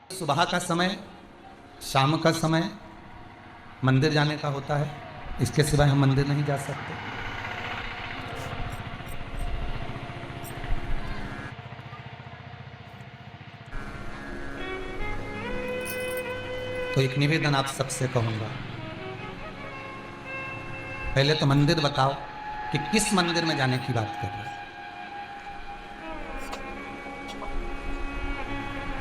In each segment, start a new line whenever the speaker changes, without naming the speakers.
सुबह का समय, शाम का समय मंदिर जाने का होता है, इसके सिवाय हम मंदिर नहीं जा सकते। तो एक निवेदन आप सबसे कहूंगा, पहले तो मंदिर बताओ कि किस मंदिर में जाने की बात कर रहे हो।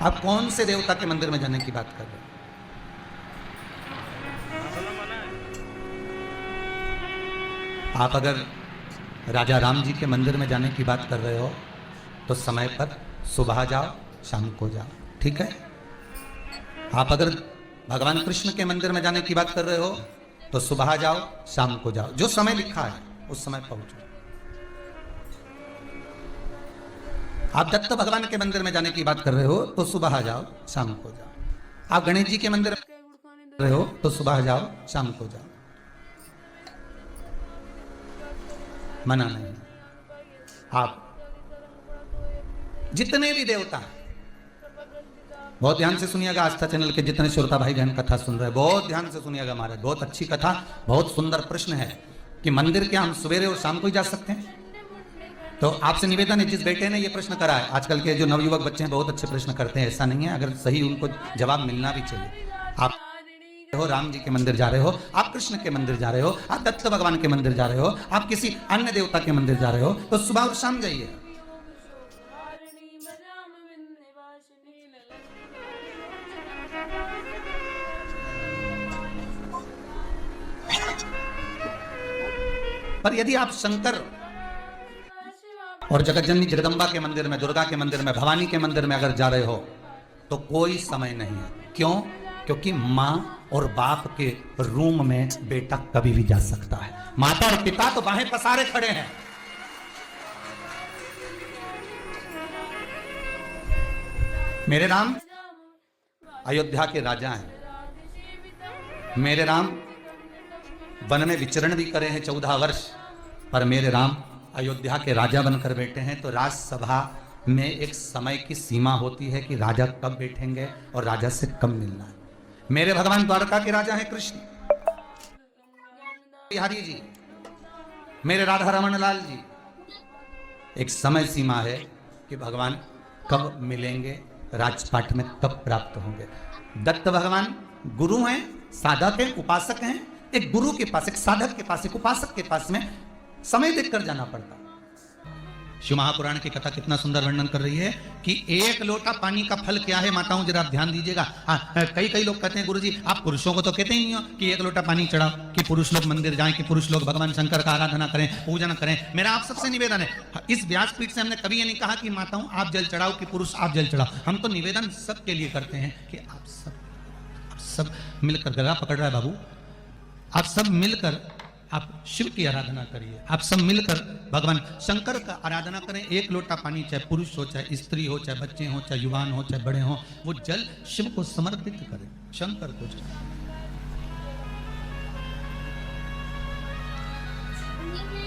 आप कौन से देवता के मंदिर में जाने की बात कर रहे हो? आप अगर राजा राम जी के मंदिर में जाने की बात कर रहे हो तो समय पर सुबह जाओ, शाम को जाओ, ठीक है। आप अगर भगवान कृष्ण के मंदिर में जाने की बात कर रहे हो तो सुबह जाओ, शाम को जाओ, जो समय लिखा है उस समय पहुंचो। आप दत्त भगवान के मंदिर में जाने की बात कर रहे हो तो सुबह जाओ, शाम को जाओ। आप गणेश जी के मंदिर में रहे हो तो सुबह जाओ, शाम को जाओ, मना नहीं। आप जितने भी देवता हैं, बहुत ध्यान से सुनिएगा, आस्था चैनल के जितने श्रोता भाई बहन कथा सुन रहे हैं, बहुत ध्यान से सुनिएगा महाराज, बहुत अच्छी कथा, बहुत सुंदर प्रश्न है कि मंदिर क्या हम सवेरे और शाम को ही जा सकते हैं? तो आपसे निवेदन है, जिस बेटे ने ये प्रश्न करा है, आजकल के जो नवयुवक बच्चे हैं बहुत अच्छे प्रश्न करते हैं, ऐसा नहीं है, अगर सही उनको जवाब मिलना भी चाहिए। आप हो राम जी के मंदिर जा रहे हो, आप कृष्ण के मंदिर जा रहे हो, आप दत्त भगवान के मंदिर जा रहे हो, आप किसी अन्य देवता के मंदिर जा रहे हो तो सुबह और शाम जाइए। पर यदि आप शंकर और जगतजननी जगदम्बा के मंदिर में, दुर्गा के मंदिर में, भवानी के मंदिर में अगर जा रहे हो तो कोई समय नहीं है। क्यों? क्योंकि माँ और बाप के रूम में बेटा कभी भी जा सकता है। माता और पिता तो बाहें पसारे खड़े हैं। मेरे राम अयोध्या के राजा हैं। मेरे राम वन में विचरण भी करे हैं 14 वर्ष, पर मेरे राम अयोध्या के राजा बनकर बैठे हैं। तो राज्यसभा में एक समय की सीमा होती है कि राजा कब बैठेंगे और राजा से कब मिलना है। मेरे भगवान द्वारका के राजा हैं कृष्ण बिहारी जी, मेरे राधा रमन लाल जी। एक समय सीमा है कि भगवान कब मिलेंगे, राजपाट में कब प्राप्त होंगे। दत्त भगवान गुरु हैं, साधक हैं, उपासक हैं। एक गुरु के पास, एक साधक के पास, एक उपासक के पास में समय देखकर जाना पड़ता। शिव महापुराण की कथा कितना सुंदर वर्णन कर रही है कि एक लोटा पानी का फल क्या है। माताओं जरा आप ध्यान दीजिएगा। कई लोग कहते हैं गुरुजी आप पुरुषों को तो कहते ही नहीं हो कि एक लोटा पानी चढ़ाओ, कि पुरुष लोग मंदिर जाएं, कि पुरुष लोग भगवान शंकर का आराधना करें, पूजन करें। मेरा आप सबसे निवेदन है, इस व्यासपीठ से हमने कभी ये नहीं कहा कि माताओं आप जल चढ़ाओ, कि पुरुष आप जल चढ़ाओ। हम तो निवेदन सबके लिए करते हैं कि आप सब मिलकर, गला पकड़ रहा है बाबू, आप सब मिलकर आप शिव की आराधना करिए। आप सब मिलकर भगवान शंकर का आराधना करें। एक लोटा पानी, चाहे पुरुष हो, चाहे स्त्री हो, चाहे बच्चे हो, चाहे युवान हो, चाहे बड़े हो, वो जल शिव को समर्पित करें, शंकर को जल।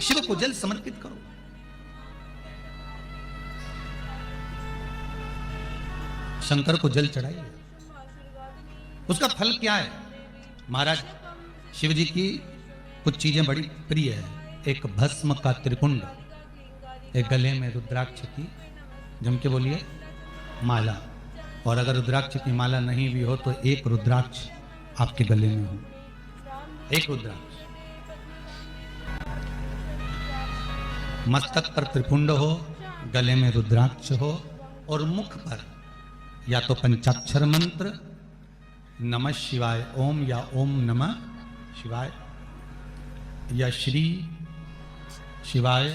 शिव को जल समर्पित करो। शंकर को जल चढ़ाइए। उसका फल क्या है? महाराज शिव जी की कुछ चीजें बड़ी प्रिय है। एक भस्म का त्रिपुंड, एक गले में रुद्राक्ष की, जम के बोलिए, माला। और अगर रुद्राक्ष की माला नहीं भी हो तो एक रुद्राक्ष आपके गले में हो, एक रुद्राक्ष। मस्तक पर त्रिपुंड हो, गले में रुद्राक्ष हो, और मुख पर या तो पंचाक्षर मंत्र नमः शिवाय ओम, या ओम नमः शिवाय, या श्री शिवाय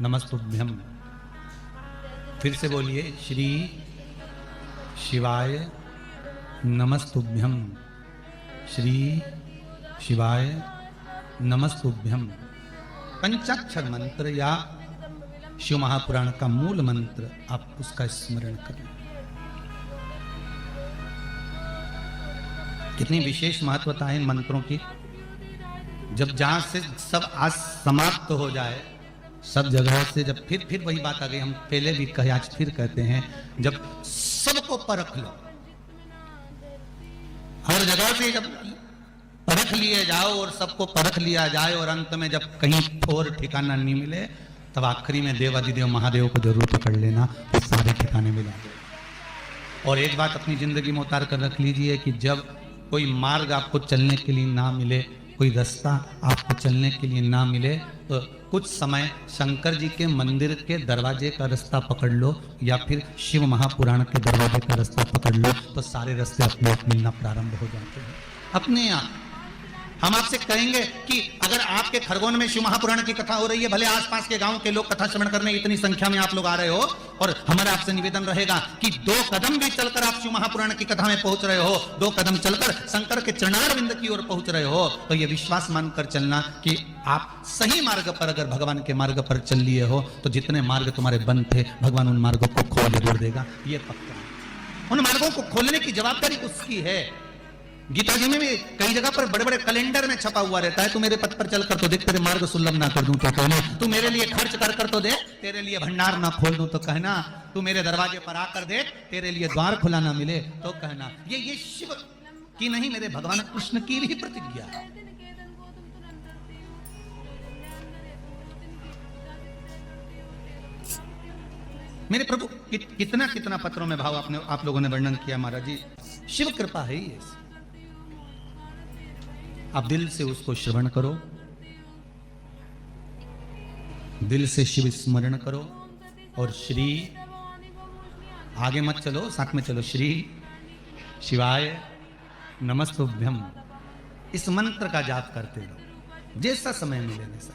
नमस्तुभ्यम। फिर से बोलिए, श्री शिवाय नमस्तुभ्यम, श्री शिवाय नमस्तुभ्यम। पंचाक्षर मंत्र या शिव महापुराण का मूल मंत्र आप उसका स्मरण करें। कितनी विशेष महत्वता है इन मंत्रों की। जब जहां से सब आज समाप्त हो जाए, सब जगह से जब फिर वही बात आ गई, हम पहले भी कहे आज फिर कहते हैं, जब सबको परख लो, हर जगह से जब परख लिए जाओ और सबको परख लिया जाए और अंत में जब कहीं ठोर ठिकाना नहीं मिले, तब आखिरी में देवादिदेव महादेव को जरूर पकड़ लेना, वो सारे ठिकाने मिलेंगे। और एक बात अपनी जिंदगी में उतार कर रख लीजिए कि जब कोई मार्ग आपको चलने के लिए ना मिले, कोई रास्ता आपको चलने के लिए ना मिले, तो कुछ समय शंकर जी के मंदिर के दरवाजे का रास्ता पकड़ लो या फिर शिव महापुराण के दरवाजे का रास्ता पकड़ लो, तो सारे रास्ते अपने आप मिलना प्रारंभ हो जाते हैं अपने आप। हम आपसे कहेंगे कि अगर आपके खरगोन में शिव महापुराण की कथा हो रही है, भले आसपास के गांव के लोग कथा श्रवण करने इतनी संख्या में आप लोग आ रहे हो, और हमारा आपसे निवेदन रहेगा कि 2 कदम भी चलकर आप शिव महापुराण की कथा में पहुंच रहे हो, 2 कदम चलकर शंकर के चरणारविंद की ओर पहुंच रहे हो, तो यह विश्वास मानकर चलना कि आप सही मार्ग पर, अगर भगवान के मार्ग पर चल लिए हो, तो जितने मार्ग तुम्हारे बंद थे भगवान उन मार्गों को खोल जरूर देगा, ये पक्का है। उन मार्गों को खोलने की जवाबदारी उसकी है। गीता जी में भी कई जगह पर बड़े बड़े कैलेंडर में छपा हुआ रहता है, तू मेरे पथ पर चल कर तो देख, तेरे मार्ग सुलभ ना कर दूं तो कहना, तू मेरे लिए खर्च कर तो दे, तेरे लिए भंडार ना खोल दूं तो कहना, तू मेरे दरवाजे पर आकर देख, तेरे लिए द्वार खुला ना मिले तो कहना। ये शिव की नहीं, मेरे भगवान कृष्ण की भी प्रतिज्ञा है। मेरे प्रभु कितना कितना पत्रों में भाव आप लोगों ने वर्णन किया महाराज जी। शिव कृपा है ही ऐसी। आप दिल से उसको श्रवण करो, दिल से शिव स्मरण करो, और श्री आगे मत चलो, साथ में चलो, श्री शिवाय नमस्तुभ्यम, इस मंत्र का जाप करते रहो जैसा समय मिले वैसा।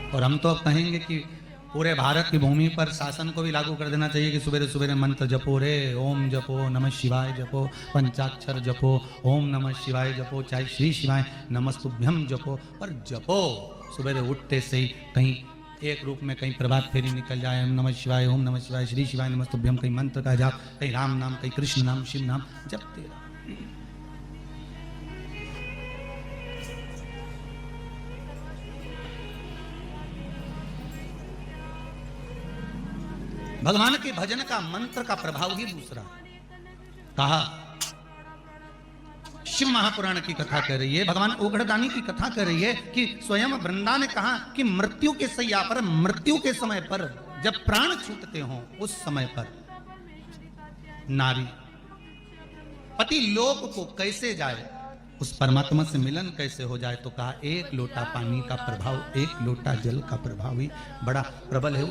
और हम तो अब कहेंगे कि पूरे भारत की भूमि पर शासन को भी लागू कर देना चाहिए कि सुबह सुबह मंत्र जपो रे, ओम जपो, नमः शिवाय जपो, पंचाक्षर जपो, ओम नमः शिवाय जपो, चाहे श्री शिवाय नमस्तुभ्यम जपो, पर जपो सुबह उठते से ही कहीं एक रूप में कहीं प्रभात फेरी निकल जाए, ओम नमः शिवाय, ओम नमः शिवाय, श्री शिवाय नमस्तुभ्यम, कहीं मंत्र का जाप, कहीं राम नाम, कहीं कृष्ण नाम, शिव नाम जपते रहो। भगवान के भजन का मंत्र का प्रभाव ही दूसरा। कहा शिव महापुराण की कथा कह रही है, भगवान ओघड़दानी की कथा कह रही है कि स्वयं वृंदा ने कहा कि मृत्यु के सैया पर, मृत्यु के समय पर, जब प्राण छूटते हो उस समय पर नारी पति लोक को कैसे जाए, उस परमात्मा से मिलन कैसे हो जाए, तो कहा एक लोटा पानी का प्रभाव, एक लोटा जल का प्रभाव ही बड़ा प्रबल है। उस